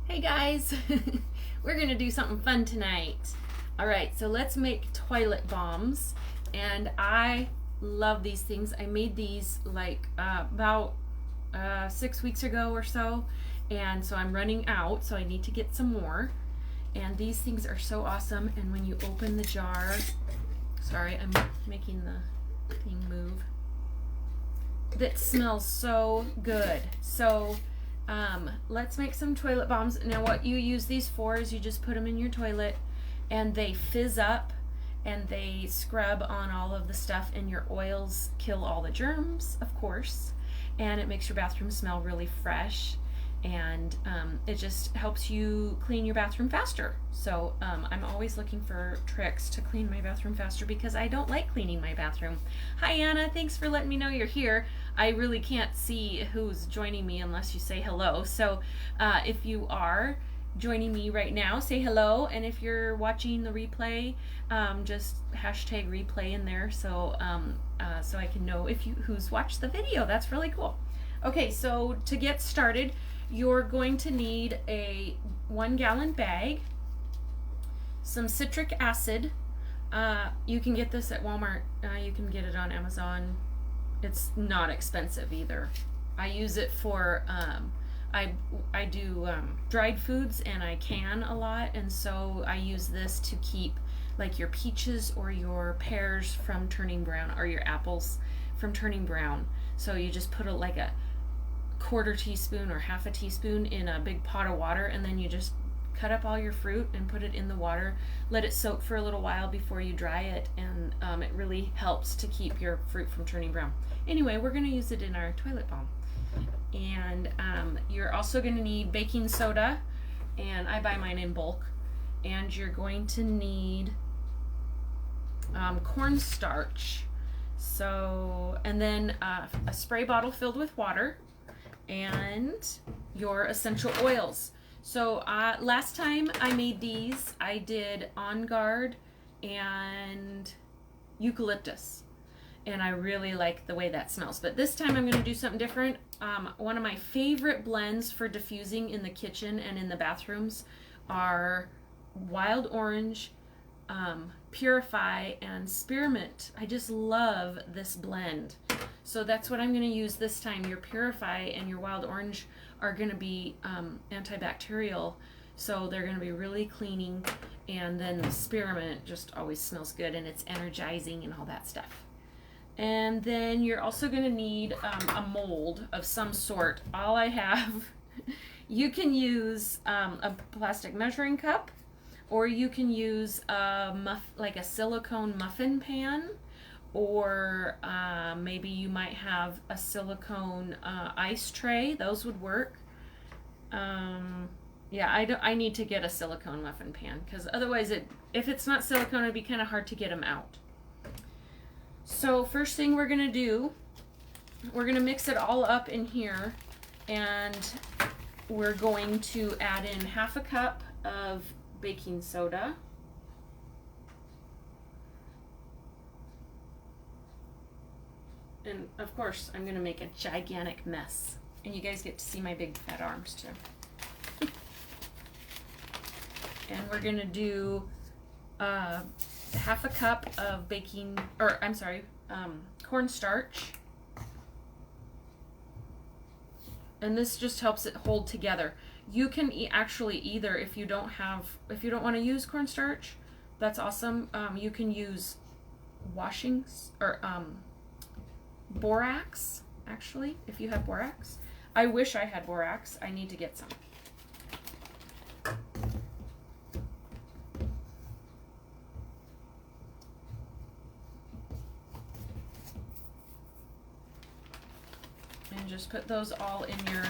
Hey guys, we're gonna do something fun tonight. All right, so let's make toilet bombs, and I love these things. I made these like about 6 weeks ago or so, and so I'm running out, so I need to get some more. And these things are so awesome. And when you open the jar, sorry, I'm making the thing move. That smells so good. So let's make some toilet bombs. Now what you use these for is you just put them in your toilet and they fizz up and they scrub on all of the stuff, and your oils kill all the germs, of course, and it makes your bathroom smell really fresh, and it just helps you clean your bathroom faster. So I'm always looking for tricks to clean my bathroom faster because I don't like cleaning my bathroom. Hi Anna, thanks for letting me know you're here. I really can't see who's joining me unless you say hello. So if you are joining me right now, say hello, and if you're watching the replay, just hashtag replay in there so so I can know who's watched the video. That's really cool. Okay, so to get started, you're going to need a 1-gallon bag, some citric acid. You can get this at Walmart. You can get it on Amazon. It's not expensive either. I use it for I do dried foods, and I can a lot, and so I use this to keep like your peaches or your pears from turning brown, or your apples from turning brown. So you just put like a quarter teaspoon or half a teaspoon in a big pot of water, and then you just cut up all your fruit and put it in the water, let it soak for a little while before you dry it, and it really helps to keep your fruit from turning brown. Anyway, we're going to use it in our toilet bomb. And you're also going to need baking soda, and I buy mine in bulk. And you're going to need cornstarch, so, and then a spray bottle filled with water, and your essential oils. So last time I made these, I did On Guard and eucalyptus, and I really like the way that smells. But this time I'm going to do something different. One of my favorite blends for diffusing in the kitchen and in the bathrooms are wild orange, purify, and spearmint. I just love this blend. So that's what I'm going to use this time. Your purify and your wild orange are going to be antibacterial, so they're going to be really cleaning, and then the spearmint just always smells good, and it's energizing and all that stuff. And then you're also going to need a mold of some sort. All I have, you can use a plastic measuring cup, or you can use like a silicone muffin pan, or maybe you might have a silicone ice tray. Those would work. Yeah, I need to get a silicone muffin pan, because otherwise if it's not silicone, it'd be kind of hard to get them out. So first thing we're going to do, we're going to mix it all up in here, and we're going to add in half a cup of baking soda. And of course, I'm going to make a gigantic mess, and you guys get to see my big fat arms too. And we're going to do half a cup of cornstarch, and this just helps it hold together. You can actually either, if you don't want to use cornstarch, that's awesome. You can use washings or borax, actually, if you have borax. I wish I had borax. I need to get some. And just put those all in your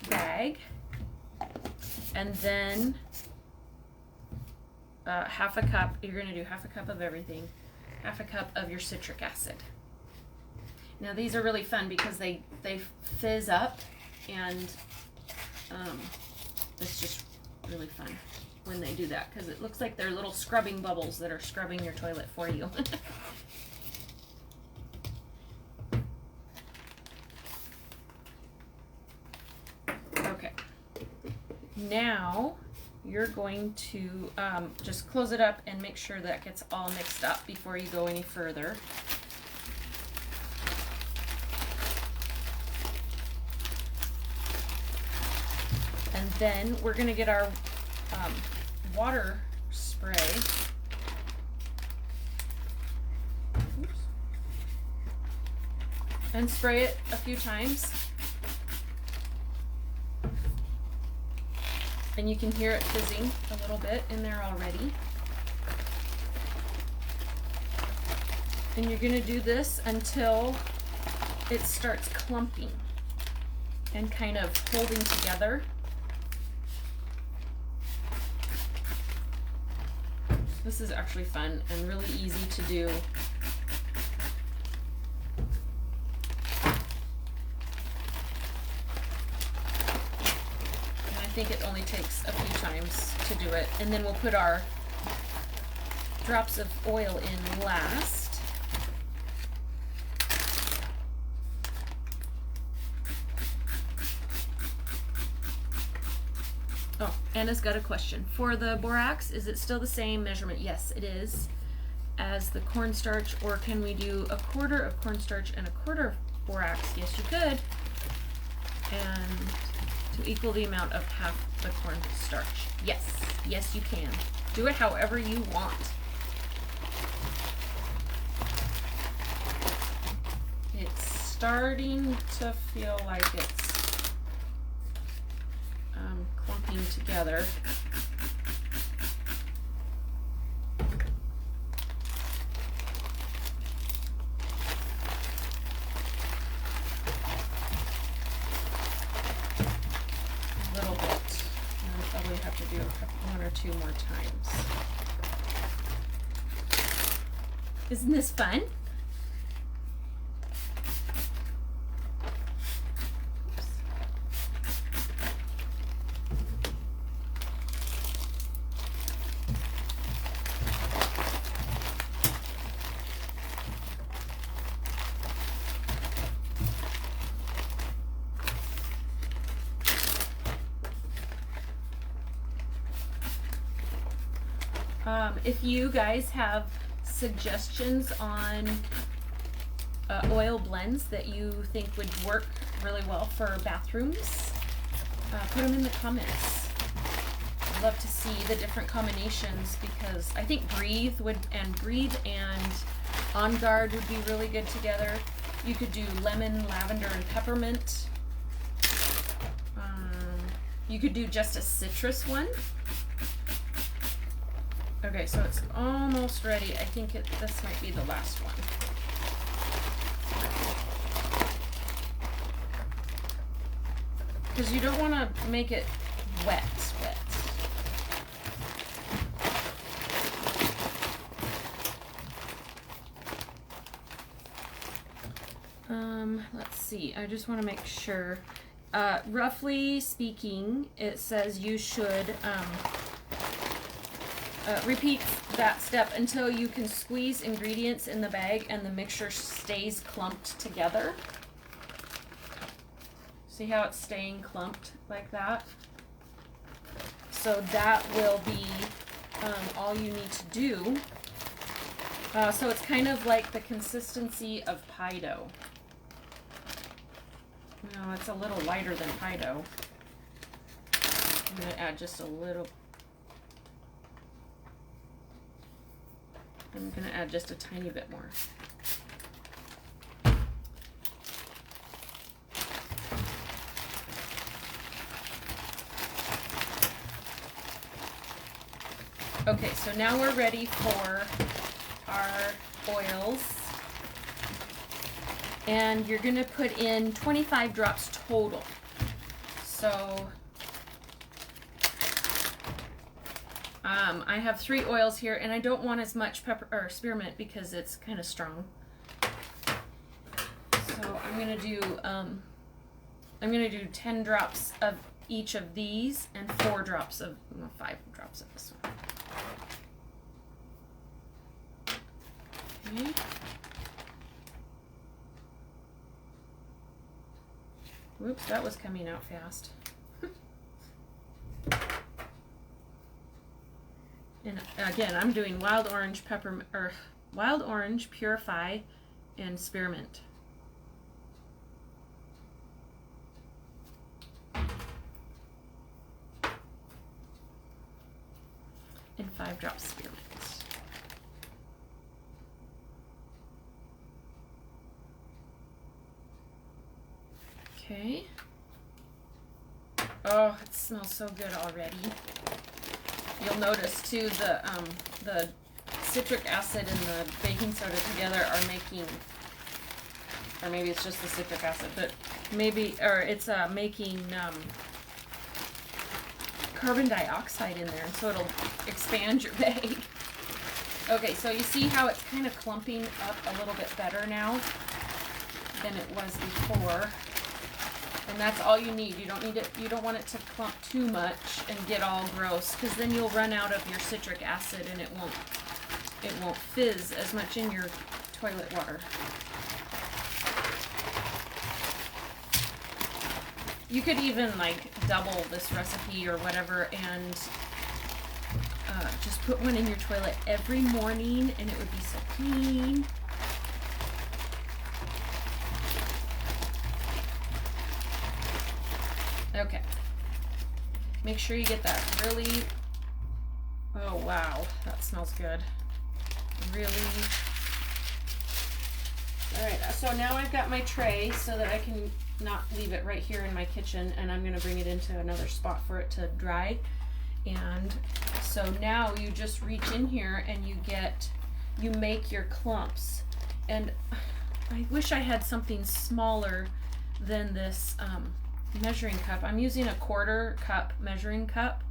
bag. And then half a cup, you're going to do half a cup of everything. Half a cup of your citric acid. Now these are really fun because they fizz up, and it's just really fun when they do that, because it looks like they're little scrubbing bubbles that are scrubbing your toilet for you. Okay, Now you're going to just close it up and make sure that gets all mixed up before you go any further. And then we're going to get our water spray. Oops. And spray it a few times. And you can hear it fizzing a little bit in there already. And you're going to do this until it starts clumping and kind of holding together. This is actually fun and really easy to do. And I think it only takes a few times to do it. And then we'll put our drops of oil in last. Oh, Anna's got a question. For the borax, is it still the same measurement? Yes, it is, as the cornstarch, or can we do a quarter of cornstarch and a quarter of borax? Yes, you could. And to equal the amount of half the cornstarch. Yes, yes you can. Do it however you want. It's starting to feel like it's clumping together. A little bit. And I'll probably have to do one or two more times. Isn't this fun? If you guys have suggestions on oil blends that you think would work really well for bathrooms, put them in the comments. I'd love to see the different combinations, because I think Breathe and On Guard would be really good together. You could do lemon, lavender, and peppermint. You could do just a citrus one. Okay, so it's almost ready. I think this might be the last one. Because you don't want to make it wet. Let's see. I just want to make sure. Roughly speaking, it says you should repeat that step until you can squeeze ingredients in the bag and the mixture stays clumped together. See how it's staying clumped like that? So that will be all you need to do. So it's kind of like the consistency of pie dough. No, it's a little lighter than pie dough. I'm going to add just a little. I'm going to add just a tiny bit more. Okay, so now we're ready for our oils. And you're going to put in 25 drops total. So I have 3 oils here, and I don't want as much pepper or spearmint because it's kind of strong. So I'm going to do 10 drops of each of these and 5 drops of this one. Okay. Whoops, that was coming out fast. And again, I'm doing wild orange, peppermint, or wild orange, purify, and spearmint. And 5 drops spearmint. Okay. Oh, it smells so good already. You'll notice too the citric acid and the baking soda together are making, or maybe it's just the citric acid, but maybe, or it's making carbon dioxide in there, and so it'll expand your bag. Okay, so you see how it's kind of clumping up a little bit better now than it was before. And that's all you need. You don't need it, you don't want it to clump too much and get all gross, because then you'll run out of your citric acid and it won't fizz as much in your toilet water. You could even like double this recipe or whatever and just put one in your toilet every morning and it would be so clean. Okay. Make sure you get that really, oh wow, that smells good. Really. Alright, so now I've got my tray so that I can not leave it right here in my kitchen, and I'm going to bring it into another spot for it to dry. And so now you just reach in here and you make your clumps. And I wish I had something smaller than this measuring cup. I'm using a 1/4 cup measuring cup,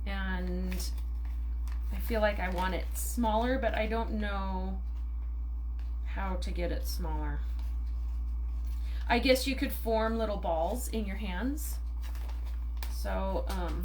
and I feel like I want it smaller, but I don't know how to get it smaller. I guess you could form little balls in your hands. So, and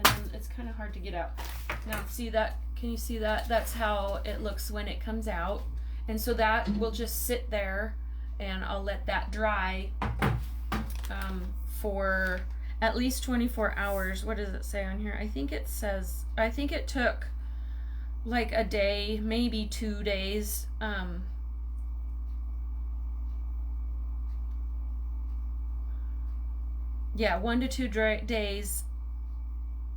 then it's kind of hard to get out. Now, see that? Can you see that? That's how it looks when it comes out. And so that will just sit there, and I'll let that dry for at least 24 hours. What does it say on here? I think it says, I think it took like a day, maybe 2 days. Yeah, 1 to 2 days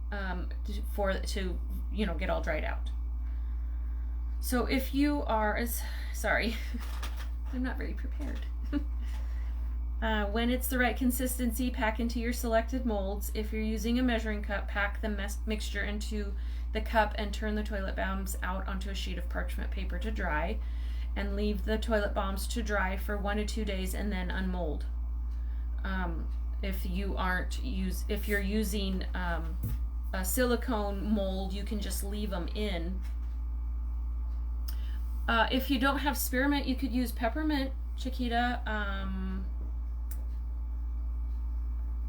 to get all dried out. So if you are, sorry, I'm not very prepared. When it's the right consistency, pack into your selected molds. If you're using a measuring cup, pack the mixture into the cup and turn the toilet bombs out onto a sheet of parchment paper to dry, and leave the toilet bombs to dry for 1 to 2 days and then unmold. If you're using a silicone mold, you can just leave them in. If you don't have spearmint, you could use peppermint, Chiquita.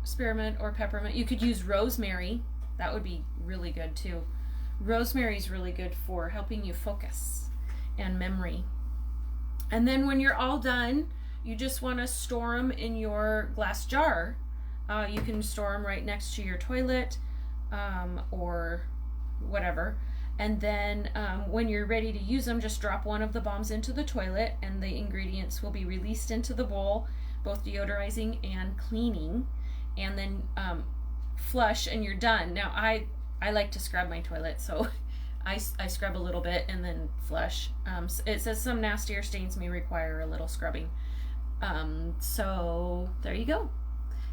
Spearmint or peppermint. You could use rosemary. That would be really good too. Rosemary is really good for helping you focus and memory. And then when you're all done, you just want to store them in your glass jar. You can store them right next to your toilet or whatever. And then when you're ready to use them, just drop one of the bombs into the toilet and the ingredients will be released into the bowl, both deodorizing and cleaning, and then flush and you're done. Now I like to scrub my toilet, so I scrub a little bit and then flush. It says some nastier stains may require a little scrubbing. So there you go.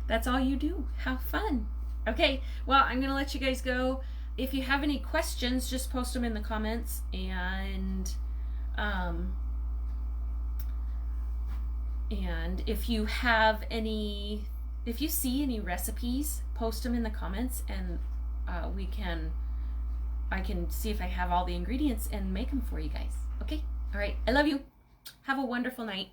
That's all you do. Have fun. Okay, well, I'm gonna let you guys go. If you have any questions, just post them in the comments, and if you have any, if you see any recipes, post them in the comments, and I can see if I have all the ingredients and make them for you guys. Okay? All right. I love you. Have a wonderful night.